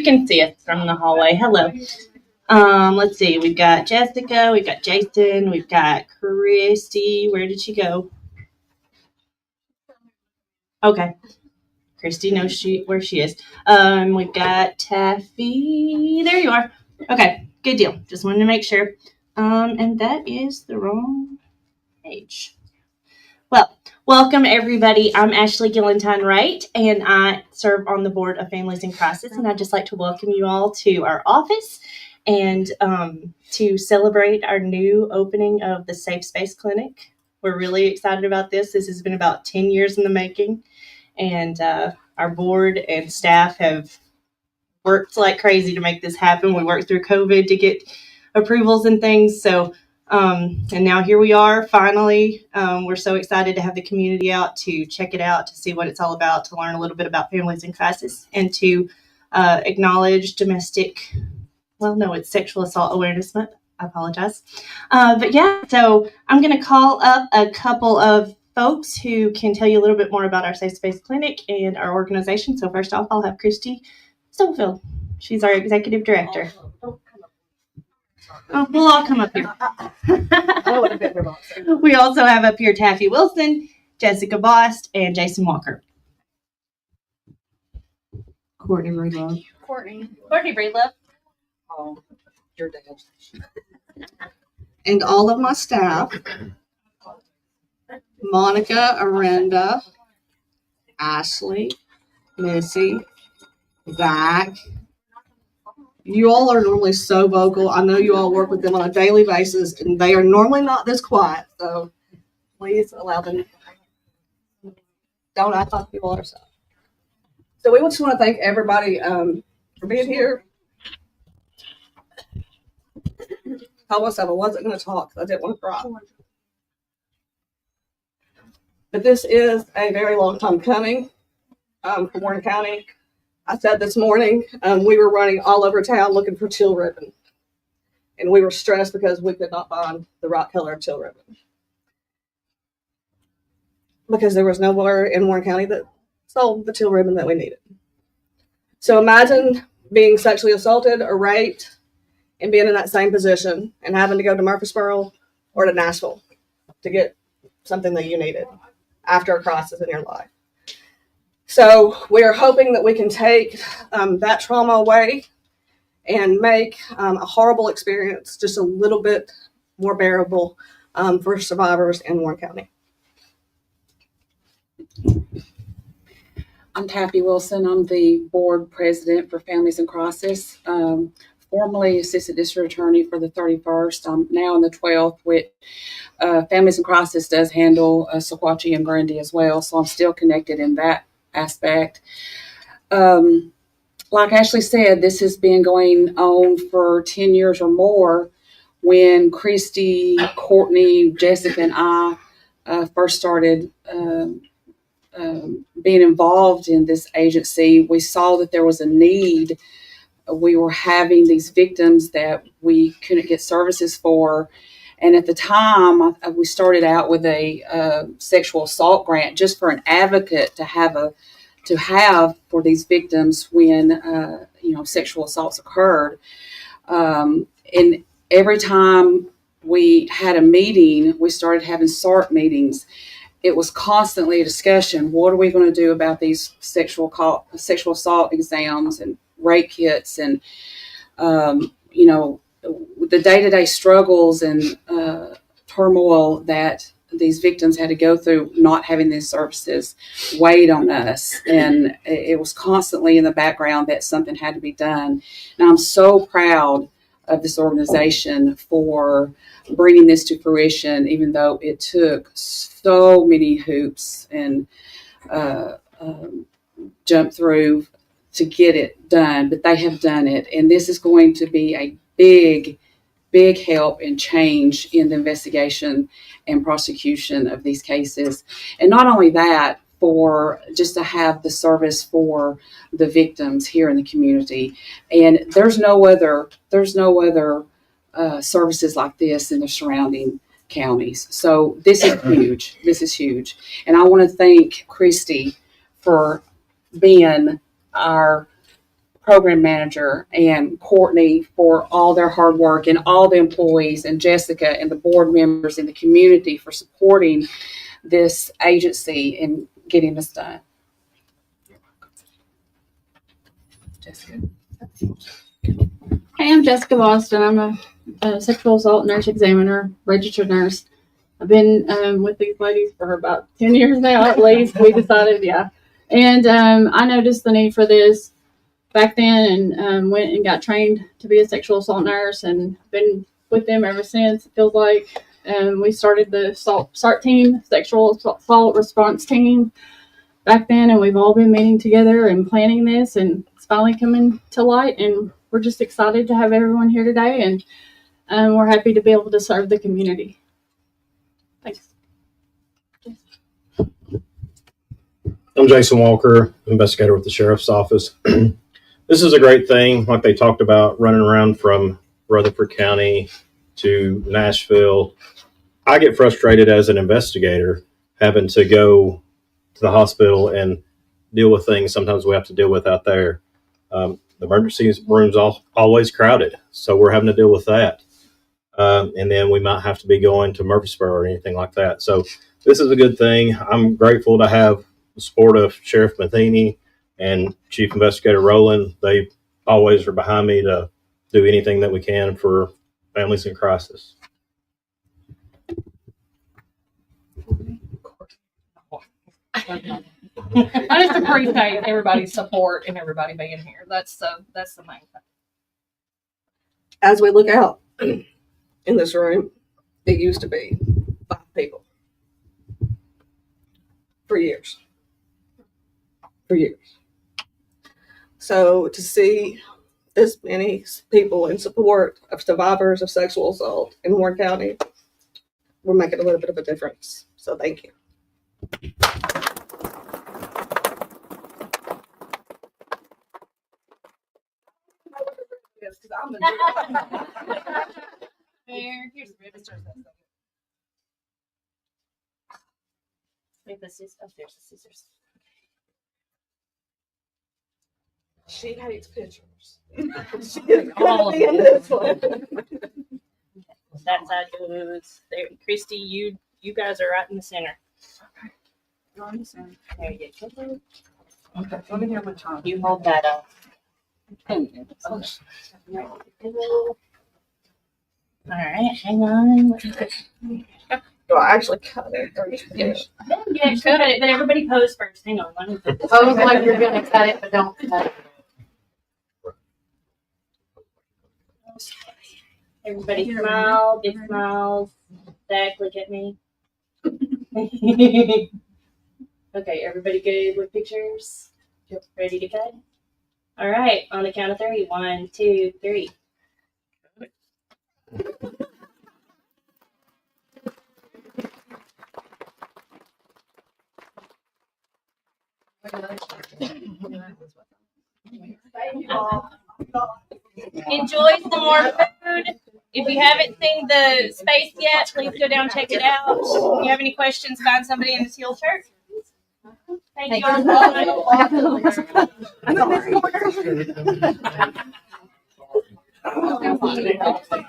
can see us from the hallway. Hello. Let's see. We've got Jessica. We've got Jason. We've got Christy. Where did she go? Okay. Christy knows where she is. We've got Taffy. There you are. Okay. Good deal. Just wanted to make sure. And that is the wrong page. Well, welcome everybody. I'm Ashley Gillentine Wright, and I serve on the board of Families in Crisis. And I'd just like to welcome you all to our office and to celebrate our new opening of the Safe Space Clinic. We're really excited about this. This has been about 10 years in the making, and our board and staff have worked like crazy to make this happen. We worked through COVID to get approvals and things. So, and now here we are, finally. We're so excited to have the community out to check it out, to see what it's all about, to learn a little bit about Families in Crisis, and to acknowledge it's Sexual Assault Awareness Month. I apologize. But yeah, so I'm going to call up a couple of folks who can tell you a little bit more about our Safe Space Clinic and our organization. So first off, I'll have Christy Stubblefield. She's our executive director. Oh, we'll all come up here. We also have up here Taffy Wilson, Jessica Bost, and Jason Walker. Courtney Breedlove. Courtney Breedlove. Oh, your dad. And all of my staff, Monica, Arenda, Ashley, Missy, Zach. You all are normally so vocal. I know you all work with them on a daily basis, and they are normally not this quiet. So please allow them. Don't act like people are so. So we just want to thank everybody for being here. I told myself I wasn't going to talk. I didn't want to cry. But this is a very long time coming for Warren County. I said this morning, we were running all over town looking for teal ribbon. And we were stressed because we could not find the right color of teal ribbon. Because there was nowhere in Warren County that sold the teal ribbon that we needed. So imagine being sexually assaulted or raped and being in that same position and having to go to Murfreesboro or to Nashville to get something that you needed after a crisis in your life. So we are hoping that we can take that trauma away and make a horrible experience just a little bit more bearable for survivors in Warren County. I'm Taffy Wilson. I'm the board president for Families in Crisis, formerly assistant district attorney for the 31st. I'm now in the 12th, which Families in Crisis does handle Sequatchie and Grundy as well, so I'm still connected in that aspect. Like Ashley said, this has been going on for 10 years or more. When Christy, Courtney, Jessica, and I first started being involved in this agency, we saw that there was a need. We were having these victims that we couldn't get services for. And at the time, we started out with a sexual assault grant just for an advocate to have for these victims when sexual assaults occurred. And every time we had a meeting, we started having SART meetings. It was constantly a discussion. What are we going to do about these sexual assault exams and rape kits and the day-to-day struggles and turmoil that these victims had to go through not having these services weighed on us. And it was constantly in the background that something had to be done. And I'm so proud of this organization for bringing this to fruition, even though it took so many hoops and jump through to get it done, but they have done it. And this is going to be a big help and change in the investigation and prosecution of these cases. And not only that, for just to have the service for the victims here in the community. And there's no other services like this in the surrounding counties. So this is huge. This is huge. And I want to thank Christy for being our program manager and Courtney for all their hard work, and all the employees, and Jessica and the board members in the community for supporting this agency in getting this done. Jessica. Hey, I'm Jessica Boston. I'm a sexual assault nurse examiner, registered nurse. I've been with these ladies for about 10 years now, at least. We decided, yeah. And I noticed the need for this back then, and went and got trained to be a sexual assault nurse, and been with them ever since. It feels like we started the SART team, sexual assault response team, back then, and we've all been meeting together and planning this, and it's finally coming to light, and we're just excited to have everyone here today, and we're happy to be able to serve the community. Thanks. I'm Jason Walker, investigator with the Sheriff's Office. This is a great thing, like they talked about, running around from Rutherford County to Nashville. I get frustrated as an investigator having to go to the hospital and deal with things sometimes we have to deal with out there. The emergency room's always crowded, so we're having to deal with that. And then we might have to be going to Murfreesboro or anything like that. So this is a good thing. I'm grateful to have the support of Sheriff Matheny and Chief Investigator Rowland. They always are behind me to do anything that we can for families in crisis. I just appreciate everybody's support and everybody being here. That's the main thing. As we look out in this room, it used to be 5 people for years. So to see this many people in support of survivors of sexual assault in Warren County, we're making a little bit of a difference. So thank you. Here's the ribbon. Wait, the scissors. Oh, there's the scissors. She hates pictures. She is gonna be in this one. That's how it goes. There, Christy, you guys are right in the center. You're on the center. There you go. Okay, let me hear what time. You hold that up. Oh, All right, hang on. Do I actually cut it? Or just Yeah, cut it. But everybody pose first. Hang on. Let me Pose like you're gonna cut it, but don't cut it. Everybody smile. Big smiles. Zach, look at me. Okay, everybody good with pictures? Ready to cut? All right, on the count of 3. 1, 2, 3. Enjoy some more food. If you haven't seen the space yet, please go down and check it out. If you have any questions, find somebody in the teal shirt. Thank you.